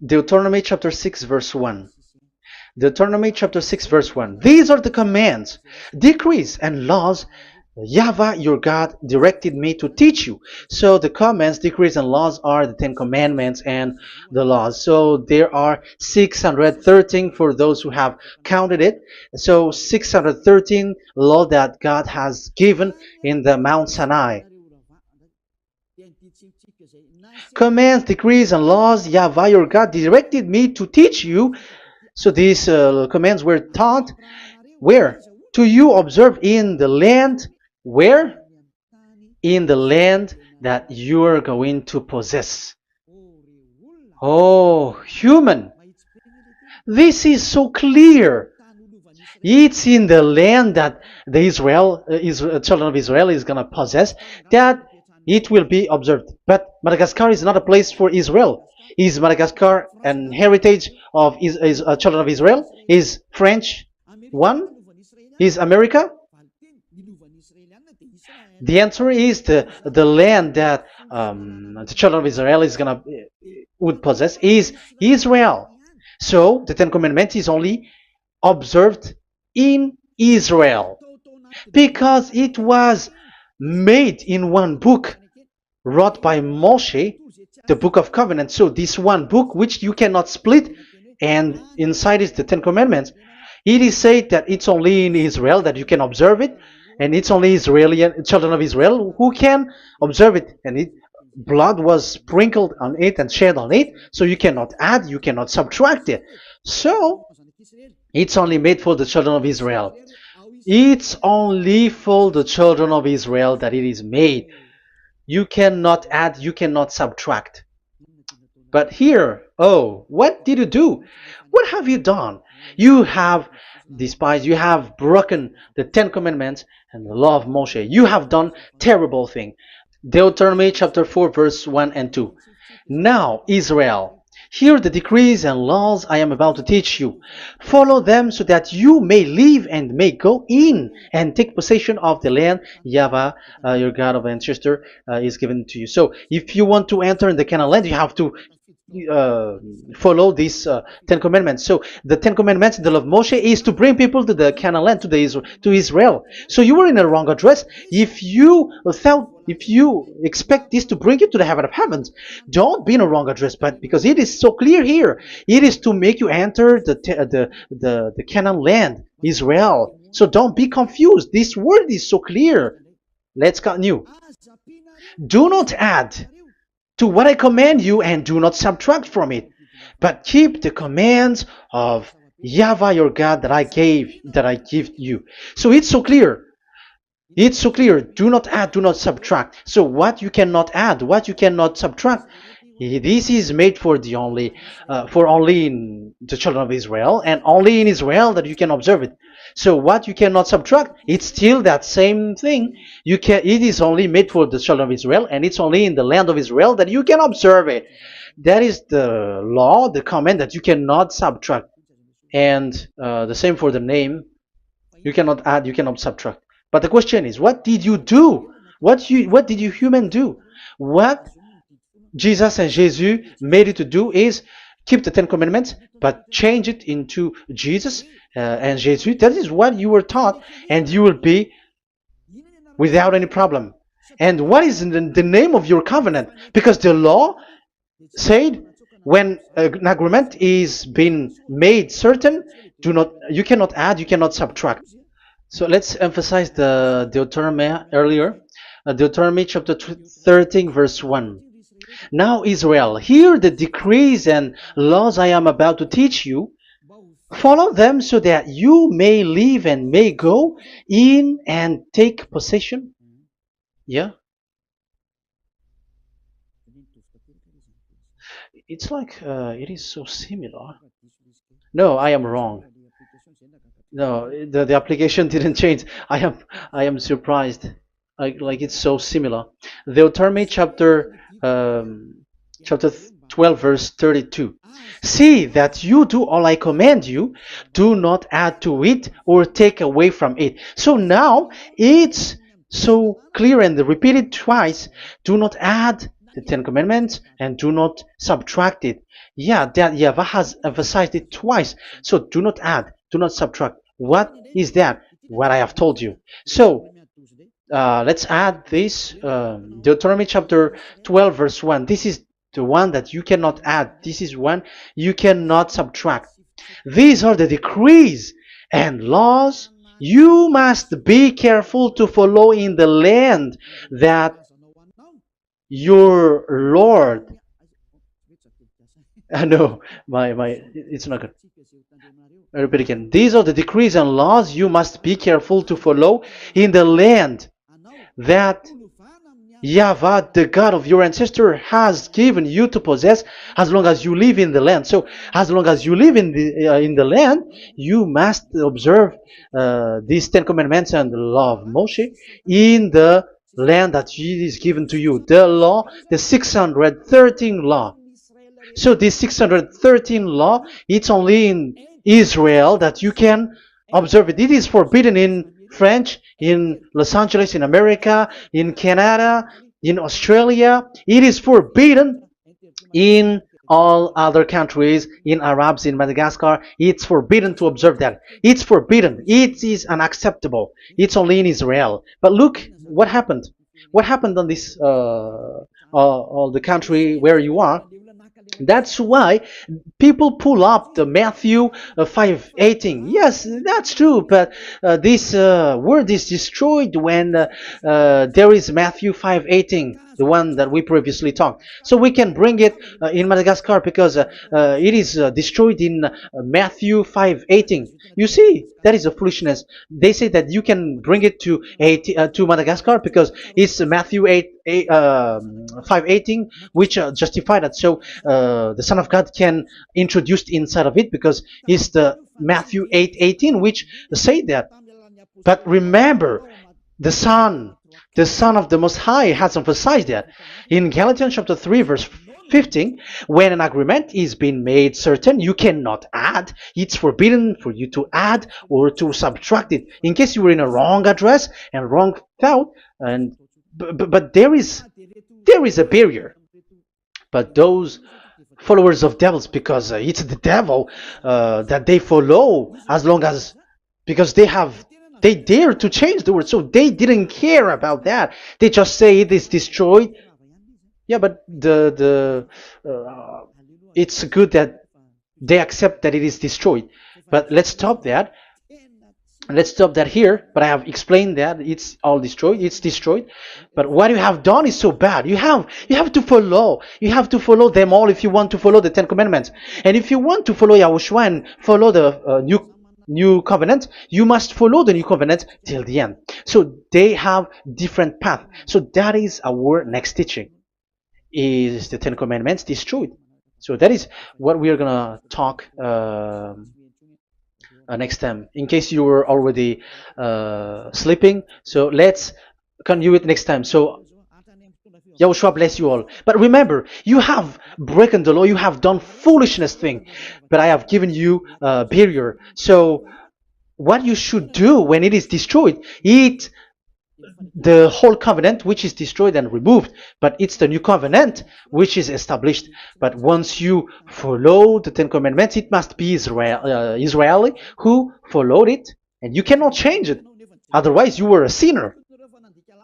Deuteronomy chapter 6 verse 1. Deuteronomy chapter 6 verse 1. These are the commands, decrees, and laws YAHVAH your God directed me to teach you. So the commands, decrees, and laws are the Ten Commandments and the laws. So there are 613 for those who have counted it. So 613 law that God has given in the Mount Sinai. Commands, decrees, and laws YAHVAH your God directed me to teach you. So these commands were taught where? To you observe in the land. Where? In the land that you are going to possess. Oh, human. This is so clear. It's in the land that the children of Israel is going to possess, that it will be observed. But Madagascar is not a place for Israel. Is Madagascar an heritage of children of Israel? Is French one? Is America? The answer is the land that the children of Israel would possess is Israel. So the Ten Commandments is only observed in Israel, because it was made in one book wrote by Moshe, the Book of Covenant. So this one book, which you cannot split, and inside is the Ten Commandments. It is said that it's only in Israel that you can observe it, and it's only children of Israel who can observe it. And blood was sprinkled on it and shed on it, so you cannot add, you cannot subtract it. So it's only made for the children of Israel. It's only for the children of Israel that it is made. You cannot add, you cannot subtract. But here, what did you do? What have you done? You have despised, you have broken the Ten Commandments and the law of Moshe. You have done terrible thing. Deuteronomy chapter 4 verse 1 and 2. Now, Israel, hear the decrees and laws I am about to teach you. Follow them so that you may live and may go in and take possession of the land YAHVAH, your God of ancestor, is given to you. So if you want to enter in the Canaan land, you have to uh, follow these Ten Commandments. So the Ten Commandments, the law of Moshe, is to bring people to the Canaan land, to Israel. So you were in a wrong address. If you expect this to bring you to the heaven of heavens, don't be in a wrong address. But because it is so clear here, it is to make you enter the Canaan land, Israel. So don't be confused. This word is so clear. Let's continue. Do not add to what I command you, and do not subtract from it, but keep the commands of YAHVAH your God that I give you. So it's so clear. It's so clear. Do not add, do not subtract. So what you cannot add, what you cannot subtract, this is made for only in the children of Israel, and only in Israel that you can observe it. So what you cannot subtract, it's still that same thing. It is only made for the children of Israel, and it's only in the land of Israel that you can observe it. That is the law, the command that you cannot subtract. And the same for the name. You cannot add, you cannot subtract. But the question is, what did you do? What did you human do? What Jesus and Jesus made you to do is keep the Ten Commandments, but change it into Jesus and Jesus. That is what you were taught, and you will be without any problem. And what is the name of your covenant? Because the law said when an agreement is being made certain, you cannot add, you cannot subtract. So let's emphasize the Deuteronomy earlier. Deuteronomy chapter 13 verse 1. Now Israel, hear the decrees and laws I am about to teach you. Follow them so that you may live and may go in and take possession. Yeah? It's like it is so similar. No, I am wrong. No, the application didn't change. I am surprised. Like it's so similar. Deuteronomy chapter 12 verse 32. See that you do all I command you, do not add to it or take away from it. So now it's so clear and repeated twice. Do not add the Ten Commandments and do not subtract it. Yeah, that YAHVAH has emphasized it twice. So do not add, do not subtract. What is that? What I have told you. So let's add this Deuteronomy chapter 12 verse 1. This is the one that you cannot add. This is one you cannot subtract. These are the decrees and laws you must be careful to follow in the land that your Lord. No, it's not good. I repeat again. These are the decrees and laws you must be careful to follow in the land that YAHVAH, the God of your ancestor, has given you to possess as long as you live in the land. So, as long as you live in the land, you must observe these Ten Commandments and the law of Moshe in the land that is given to you. The law, the 613 law. So this 613 law, it's only in Israel that you can observe it. It is forbidden in French, in Los Angeles, in America, in Canada, in Australia. It is forbidden in all other countries, in Arabs, in Madagascar. It's forbidden to observe that. It's forbidden. It is unacceptable. It's only in Israel. But look what happened. What happened on this, all the country where you are. That's why people pull up the Matthew 5:18. Yes, that's true, but this word is destroyed when there is Matthew 5:18, the one that we previously talked. So we can bring it in Madagascar because it is destroyed in Matthew 5:18. You see, that is a foolishness. They say that you can bring it to Madagascar because it's Matthew 5:18, which justify that. So the Son of God can introduce inside of it because it's the Matthew 8:18 which say that. But remember, the Son of the Most High has emphasized that in Galatians chapter 3 verse 15, when an agreement is being made certain, you cannot add. It's forbidden for you to add or to subtract it. In case you were in a wrong address and wrong thought, but there is a barrier. But those followers of devils because it's the devil that they follow, as long as, because they dare to change the word, so they didn't care about that. They just say it is destroyed. Yeah, but it's good that they accept that it is destroyed. But let's stop that here. But I have explained that it's all destroyed. It's destroyed. But what you have done is so bad. You have to follow. You have to follow them all if you want to follow the Ten Commandments. And if you want to follow Yahushua and follow the new covenant, you must follow the new covenant till the end. So they have different path. So that is our next teaching. Is the Ten Commandments destroyed? So that is what we are gonna talk next time, in case you were already sleeping. So let's continue it next time. So Yahushua bless you all. But remember, you have broken the law, you have done foolishness thing, but I have given you a barrier. So what you should do when it is destroyed, it the whole covenant which is destroyed and removed, but it's the new covenant which is established. But once you follow the Ten Commandments, it must be Israeli who followed it, and you cannot change it, otherwise you were a sinner.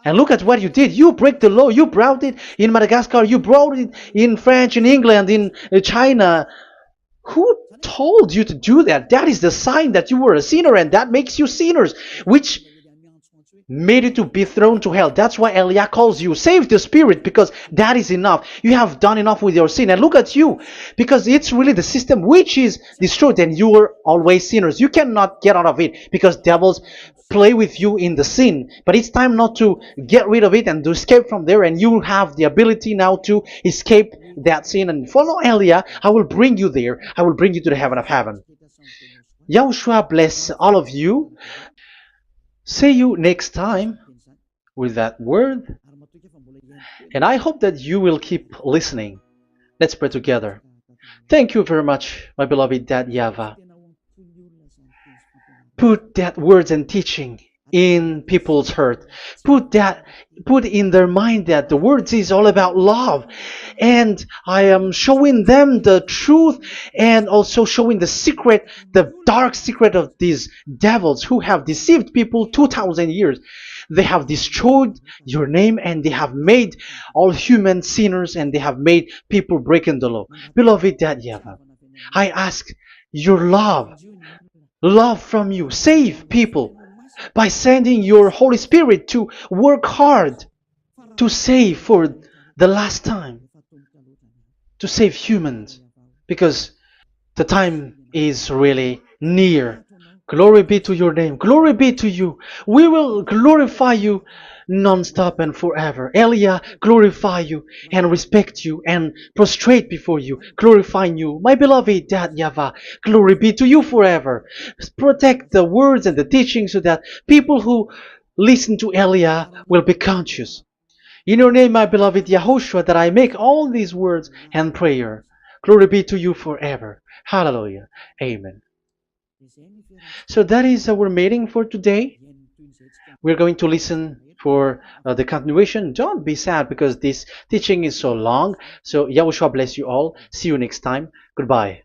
And look at what you did. You break the law. You brought it in Madagascar, you brought it in France, in England, in China. Who told you to do that? That is the sign that you were a sinner, and that makes you sinners, which made you to be thrown to hell. That's why Elia calls you, save the spirit, because that is enough. You have done enough with your sin. And look at you, because it's really the system which is destroyed, and you were always sinners. You cannot get out of it because devils play with you in the sin. But it's time not to get rid of it and to escape from there, and you have the ability now to escape that sin and follow Elia. I will bring you there. I will bring you to the heaven of heaven. Yahushua bless all of you. See you next time with that word. And I hope that you will keep listening. Let's pray together. Thank you very much, my beloved Dad YAHVAH. Put that words and teaching in people's heart. Put in their mind that the words is all about love. And I am showing them the truth, and also showing the secret, the dark secret of these devils who have deceived people 2,000 years. They have destroyed your name, and they have made all human sinners, and they have made people breaking the law. Beloved Dad YAHVAH, I ask your love from you. Save people by sending your Holy Spirit to work hard to save for the last time, to save humans, because the time is really near. Glory be to your name. Glory be to you. We will glorify you non-stop and forever. Elia, glorify you and respect you and prostrate before you, glorifying you. My beloved Dad YAHVAH, glory be to you forever. Protect the words and the teaching so that people who listen to Elia will be conscious. In your name, my beloved YAHOSHUAH, that I make all these words and prayer. Glory be to you forever. Hallelujah. Amen. So that is our meeting for today. We're going to listen for the continuation. Don't be sad because this teaching is so long. So Yahushua bless you all. See you next time. Goodbye.